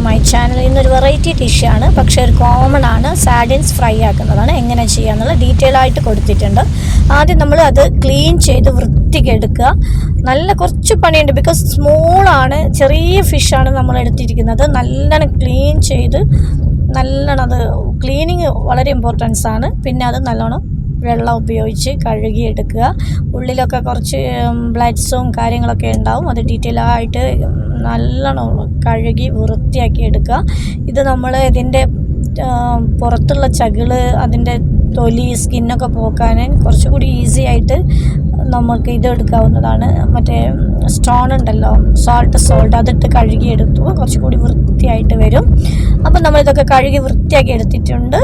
To my channel. ഇന്നൊരു variety ഡിഷാണ്, പക്ഷേ ഒരു കോമൺ ആണ്. സാഡിൻസ് ഫ്രൈ ആക്കുന്നതാണ്. എങ്ങനെ ചെയ്യാമെന്നുള്ള ഡീറ്റെയിൽ ആയിട്ട് കൊടുത്തിട്ടുണ്ട്. ആദ്യം നമ്മൾ അത് ക്ലീൻ ചെയ്ത് വൃത്തിക്ക് എടുക്കുക. നല്ല കുറച്ച് പണിയുണ്ട്, ബിക്കോസ് സ്മോളാണ്, ചെറിയ ഫിഷാണ് നമ്മൾ എടുത്തിരിക്കുന്നത്. നല്ലോണം ക്ലീൻ ചെയ്ത് നല്ലോണം അത് ക്ലീനിങ് വളരെ ഇമ്പോർട്ടൻസ് ആണ്. പിന്നെ അത് നല്ലോണം വെള്ളം ഉപയോഗിച്ച് കഴുകിയെടുക്കുക. ഉള്ളിലൊക്കെ കുറച്ച് ബ്ലഡ്സും കാര്യങ്ങളൊക്കെ ഉണ്ടാവും. അത് ഡീറ്റെയിൽ ആയിട്ട് നല്ലോണം കഴുകി വൃത്തിയാക്കി എടുക്കുക. ഇത് നമ്മൾ ഇതിൻ്റെ പുറത്തുള്ള ചകിള്, അതിൻ്റെ തൊലി, സ്കിന്നൊക്കെ പോക്കാൻ കുറച്ചുകൂടി ഈസി ആയിട്ട് നമുക്ക് ഇത് എടുക്കാവുന്നതാണ്. മറ്റേ സ്റ്റോൺ ഉണ്ടല്ലോ, സോൾട്ട് അതിട്ട് കഴുകിയെടുത്തു കുറച്ചുകൂടി വൃത്തിയായിട്ട് വരും. അപ്പം നമ്മളിതൊക്കെ കഴുകി വൃത്തിയാക്കി എടുത്തിട്ടുണ്ട്.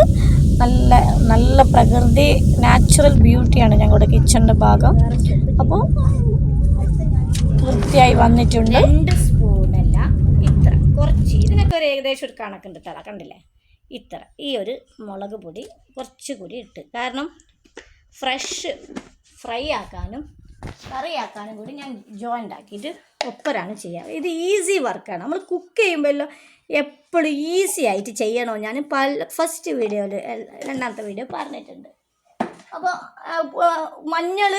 നല്ല നല്ല പ്രകൃതി നാച്ചുറൽ ബ്യൂട്ടിയാണ് ഞങ്ങളുടെ കിച്ചണിൻ്റെ ഭാഗം. അപ്പോൾ വൃത്തിയായി വന്നിട്ടുണ്ട്. 2 സ്പൂണല്ല, ഇത്ര കുറച്ച്, ഇതിനൊക്കെ ഒരു ഏകദേശം ഒരു കണക്കുണ്ട് കേട്ടോ. കണ്ടില്ലേ, ഇത്ര ഈ ഒരു മുളക് പൊടി കുറച്ചുകൂടി ഇട്ട്, കാരണം ഫ്രഷ് ഫ്രൈ ആക്കാനും കറിയാക്കാനും കൂടി ഞാൻ ജോയിൻ്റ് ആക്കിയിട്ട് ഒപ്പരാണ് ചെയ്യുക. ഇത് ഈസി വർക്കാണ്. നമ്മൾ കുക്ക് ചെയ്യുമ്പോൾ എപ്പോഴും ഈസി ആയിട്ട് ചെയ്യണോ, ഞാൻ ഫസ്റ്റ് വീഡിയോയിൽ, രണ്ടാമത്തെ വീഡിയോ പറഞ്ഞിട്ടുണ്ട്. അപ്പോൾ മഞ്ഞൾ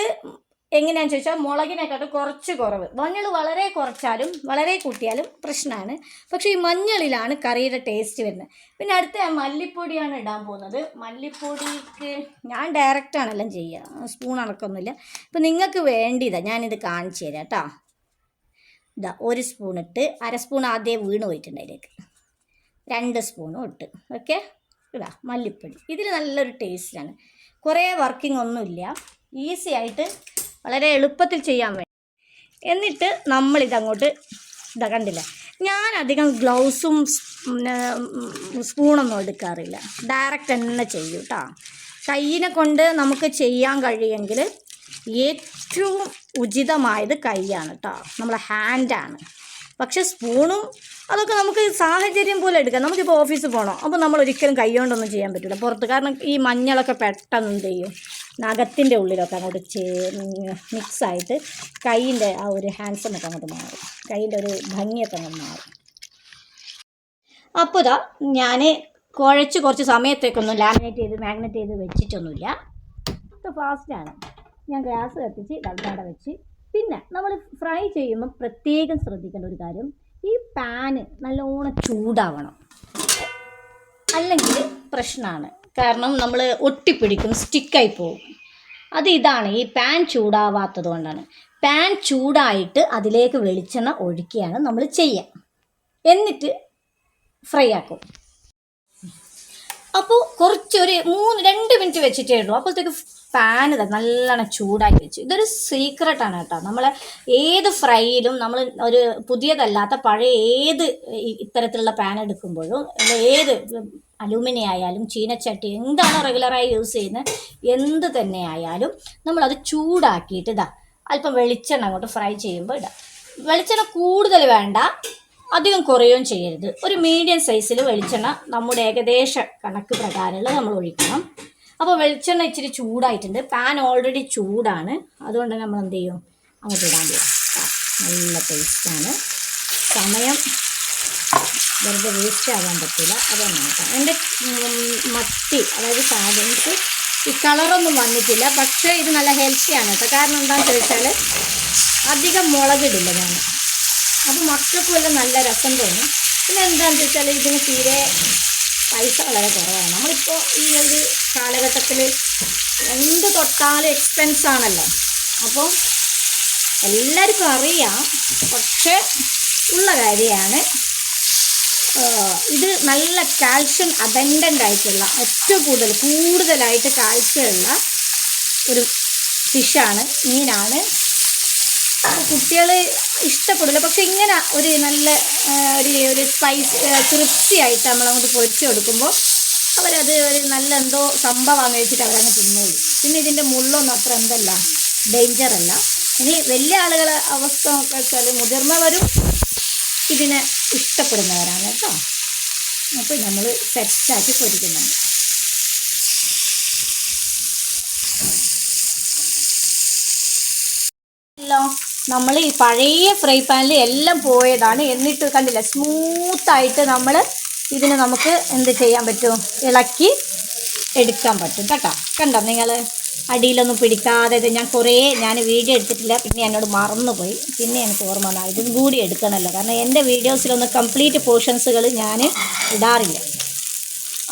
എങ്ങനെയാണെന്ന് ചോദിച്ചാൽ മുളകിനെക്കാട്ടും കുറച്ച് കുറവ്. മഞ്ഞൾ വളരെ കുറച്ചാലും വളരെ കൂട്ടിയാലും പ്രശ്നമാണ്. പക്ഷേ ഈ മഞ്ഞളിലാണ് കറിയുടെ ടേസ്റ്റ് വരുന്നത്. പിന്നെ അടുത്ത ഞാൻ മല്ലിപ്പൊടിയാണ് ഇടാൻ പോകുന്നത്. മല്ലിപ്പൊടിക്ക് ഞാൻ ഡയറക്റ്റാണെല്ലാം ചെയ്യുക, സ്പൂൺ അടക്കമൊന്നുമില്ല. ഇപ്പം നിങ്ങൾക്ക് വേണ്ടിയതാണ്, ഞാനിത് കാണിച്ചു തരാം കേട്ടോ. ഇതാ 1 സ്പൂൺ ഇട്ട്, 1/2 സ്പൂൺ ആദ്യം വീണ് പോയിട്ടുണ്ട്, അതിലേക്ക് 2 സ്പൂണും ഇട്ട്. ഓക്കെ, ഇതാ മല്ലിപ്പൊടി. ഇതിൽ നല്ലൊരു ടേസ്റ്റാണ്. കുറേ വർക്കിംഗ് ഒന്നുമില്ല, ഈസി ആയിട്ട് വളരെ എളുപ്പത്തിൽ ചെയ്യാൻ വേണ്ടി. എന്നിട്ട് നമ്മളിതങ്ങോട്ട് ഇതാ കണ്ടില്ല, ഞാൻ അധികം ഗ്ലൗസും സ്പൂണൊന്നും എടുക്കാറില്ല, ഡയറക്റ്റ് തന്നെ ചെയ്യും കേട്ടോ. കയ്യിനെ കൊണ്ട് നമുക്ക് ചെയ്യാൻ കഴിയുമെങ്കിൽ ഏറ്റവും ഉചിതമായത് കൈയാണ് കേട്ടോ, നമ്മളെ ഹാൻഡാണ്. പക്ഷെ സ്പൂണും അതൊക്കെ നമുക്ക് സാഹചര്യം പോലെ എടുക്കാം. നമുക്കിപ്പോൾ ഓഫീസിൽ പോകണം, അപ്പോൾ നമ്മൾ ഒരിക്കലും കൈ കൊണ്ടൊന്നും ചെയ്യാൻ പറ്റില്ല പുറത്ത്. കാരണം ഈ മഞ്ഞളൊക്കെ പെട്ടെന്ന് എന്ത് ചെയ്യും, നഖത്തിൻ്റെ ഉള്ളിലൊക്കെ അങ്ങോട്ട് മിക്സായിട്ട് കൈയിൻ്റെ ആ ഒരു ഹാൻഡ്സമൊക്കെ അങ്ങോട്ട് മാറും, കൈയിൻ്റെ ഒരു ഭംഗിയൊക്കെ അങ്ങോട്ട് മാറും. അപ്പോൾ ഇതാ ഞാൻ കുഴച്ച് കുറച്ച് സമയത്തേക്കൊന്നും മാഗ്നേറ്റ് ചെയ്ത് വെച്ചിട്ടൊന്നുമില്ല. ഇത് ഫാസ്റ്റാണ്. ഞാൻ ഗ്യാസ് കത്തിച്ച് തൽക്കാലം വെച്ച്. പിന്നെ നമ്മൾ ഫ്രൈ ചെയ്യുമ്പോൾ പ്രത്യേകം ശ്രദ്ധിക്കേണ്ട ഒരു കാര്യം, ഈ പാന് നല്ലോണം ചൂടാവണം, അല്ലെങ്കിൽ പ്രശ്നമാണ്. കാരണം നമ്മൾ ഒട്ടിപ്പിടിക്കും, സ്റ്റിക്കായി പോകും. ഇതാണ് ഈ പാൻ ചൂടാവാത്തത് കൊണ്ടാണ്. പാൻ ചൂടായിട്ട് അതിലേക്ക് വെളിച്ചെണ്ണ ഒഴിക്കുകയാണ് നമ്മൾ ചെയ്യുക. എന്നിട്ട് ഫ്രൈ ആക്കും. അപ്പോൾ കുറച്ചൊരു 2 മിനിറ്റ് വെച്ചിട്ടേ ഉള്ളൂ. അപ്പോഴത്തേക്ക് പാൻ നല്ലോണം ചൂടാക്കി വെച്ചു. ഇതൊരു സീക്രട്ടാണ് കേട്ടോ. നമ്മൾ ഏത് ഫ്രൈയിലും നമ്മൾ ഒരു പുതിയതല്ലാത്ത പഴയ ഏത് ഇത്തരത്തിലുള്ള പാൻ എടുക്കുമ്പോഴും, ഏത് അലൂമിനിയം ആയാലും ചീനച്ചട്ടി എന്താണോ റെഗുലറായി യൂസ് ചെയ്യുന്നത്, എന്ത് തന്നെ ആയാലും നമ്മളത് ചൂടാക്കിയിട്ട് അല്പം വെളിച്ചെണ്ണ അങ്ങോട്ട് ഫ്രൈ ചെയ്യുമ്പോൾ ഇടാം. വെളിച്ചെണ്ണ കൂടുതൽ വേണ്ട, അധികം കുറയുകയും ചെയ്യരുത്. ഒരു മീഡിയം സൈസിൽ വെളിച്ചെണ്ണ നമ്മുടെ ഏകദേശ കണക്ക് പ്രകാരമുള്ള നമ്മൾ ഒഴിക്കണം. അപ്പോൾ വെളിച്ചെണ്ണ ഇച്ചിരി ചൂടായിട്ടുണ്ട്, പാൻ ഓൾറെഡി ചൂടാണ്. അതുകൊണ്ട് നമ്മൾ എന്ത് ചെയ്യും, അങ്ങോട്ട് ഇടാൻ പോകും. നല്ല ടേസ്റ്റാണ്. സമയം വെറുതെ വേസ്റ്റ് ആകാൻ പറ്റില്ല, അതൊന്നും കേട്ടോ. എൻ്റെ മത്തി, അതായത് സാധനത്ത് ഈ കളറൊന്നും വന്നിട്ടില്ല, പക്ഷേ ഇത് നല്ല ഹെൽത്തിയാണ് കേട്ടോ. കാരണം എന്താണെന്ന് ചോദിച്ചാൽ അധികം മുളകിടില്ല ഞാൻ, അപ്പോൾ മക്കൾക്കും എല്ലാം നല്ല രസം തോന്നും. പിന്നെ എന്താണെന്ന് ചോദിച്ചാൽ ഇതിന് തീരെ പൈസ വളരെ കുറവാണ്. നമ്മളിപ്പോൾ ഈ ഒരു കാലഘട്ടത്തിൽ എന്ത് തൊട്ടാലും എക്സ്പെൻസ് ആണല്ലോ. അപ്പോൾ എല്ലാവർക്കും അറിയാം, പക്ഷേ ഉള്ള കാര്യമാണ്. ഇത് നല്ല കാൽഷ്യം അബൻഡൻ്റ് ആയിട്ടുള്ള, ഏറ്റവും കൂടുതലായിട്ട് കാൽഷ്യമുള്ള ഒരു ഫിഷാണ്, മീനാണ്. കുട്ടികൾ ഇഷ്ടപ്പെടില്ല, പക്ഷെ ഇങ്ങനെ ഒരു നല്ല ഒരു സ്പൈസ് തൃപ്തിയായിട്ട് നമ്മളങ്ങോട്ട് പൊരിച്ച് കൊടുക്കുമ്പോൾ അവരത് ഒരു നല്ല എന്തോ സംഭവമാണെന്ന് വെച്ചിട്ട് അവരങ്ങ് തിന്നോളൂ. പിന്നെ ഇതിൻ്റെ മുള്ളൊന്നും അത്ര എന്തല്ല, ഡേഞ്ചറല്ല. ഇനി വലിയ ആളുകളെ അവസ്ഥ നോക്കുക വെച്ചാൽ മുതിർന്നവരും ഇതിനെ ഇഷ്ടപ്പെടുന്നവരാണ് കേട്ടോ. അപ്പോൾ നമ്മൾ സെറ്റാക്കി പൊരിക്കുന്നുണ്ട്. നമ്മൾ ഈ പഴയ ഫ്രൈ പാനിൽ എല്ലാം പോയതാണ്. എന്നിട്ട് കണ്ടില്ല, സ്മൂത്തായിട്ട് നമ്മൾ ഇതിന് നമുക്ക് എന്ത് ചെയ്യാൻ പറ്റും, ഇളക്കി എടുക്കാൻ പറ്റും കേട്ടോ. കണ്ടോ നിങ്ങൾ, അടിയിലൊന്നും പിടിക്കാതെ. ഇത് ഞാൻ വീഡിയോ എടുത്തിട്ടില്ല, പിന്നെ എന്നോട് മറന്നുപോയി. പിന്നെ എനിക്ക് ഓർമ്മ വന്നാൽ ഇതും കൂടി എടുക്കണമല്ലോ, കാരണം എൻ്റെ വീഡിയോസിലൊന്നും കംപ്ലീറ്റ് പോർഷൻസുകൾ ഞാൻ ഇടാറില്ല.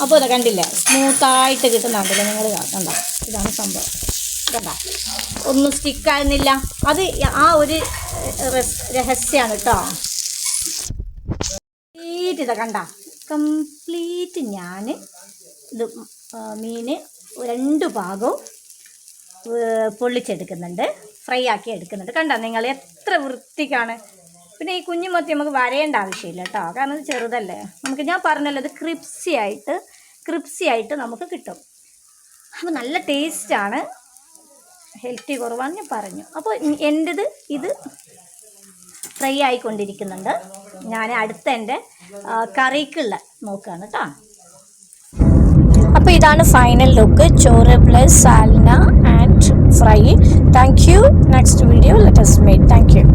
അപ്പോൾ ഇത് കണ്ടില്ല, സ്മൂത്തായിട്ട് കിട്ടുന്നുണ്ടല്ലോ നിങ്ങൾ. കണ്ടോ, ഇതാണ് സംഭവം. കണ്ടോ, ഒന്നും സ്റ്റിക്കാകുന്നില്ല. അത് ആ ഒരു രഹസ്യമാണ് കേട്ടോ. ഇത് കണ്ട, കംപ്ലീറ്റ് ഞാൻ ഇത് മീൻ 2 ഭാഗവും പൊള്ളിച്ചെടുക്കുന്നുണ്ട്, ഫ്രൈ ആക്കി എടുക്കുന്നുണ്ട്. കണ്ടോ നിങ്ങൾ, എത്ര വൃത്തിക്കാണ്. പിന്നെ ഈ കുഞ്ഞുമത്തി നമുക്ക് വരയേണ്ട ആവശ്യമില്ല കേട്ടോ, കാരണം ഇത് ചെറുതല്ലേ. ഞാൻ പറഞ്ഞല്ലോ, ഇത് ക്രിപ്സി ആയിട്ട് നമുക്ക് കിട്ടും. അപ്പോൾ നല്ല ടേസ്റ്റാണ്. ഹെൽത്തി കുറവാണെന്ന് ഞാൻ പറഞ്ഞു. അപ്പോൾ എൻ്റെത് ഇത് ഫ്രൈ ആയിക്കൊണ്ടിരിക്കുന്നുണ്ട്. ഞാൻ അടുത്ത എൻ്റെ കറിക്കുള്ള നോക്കുകയാണ് കേട്ടോ. അപ്പോൾ ഇതാണ് ഫൈനൽ ലുക്ക്, ചോറ് പ്ലസ് സാലന and fry. Thank you. Next video let us meet. Thank U.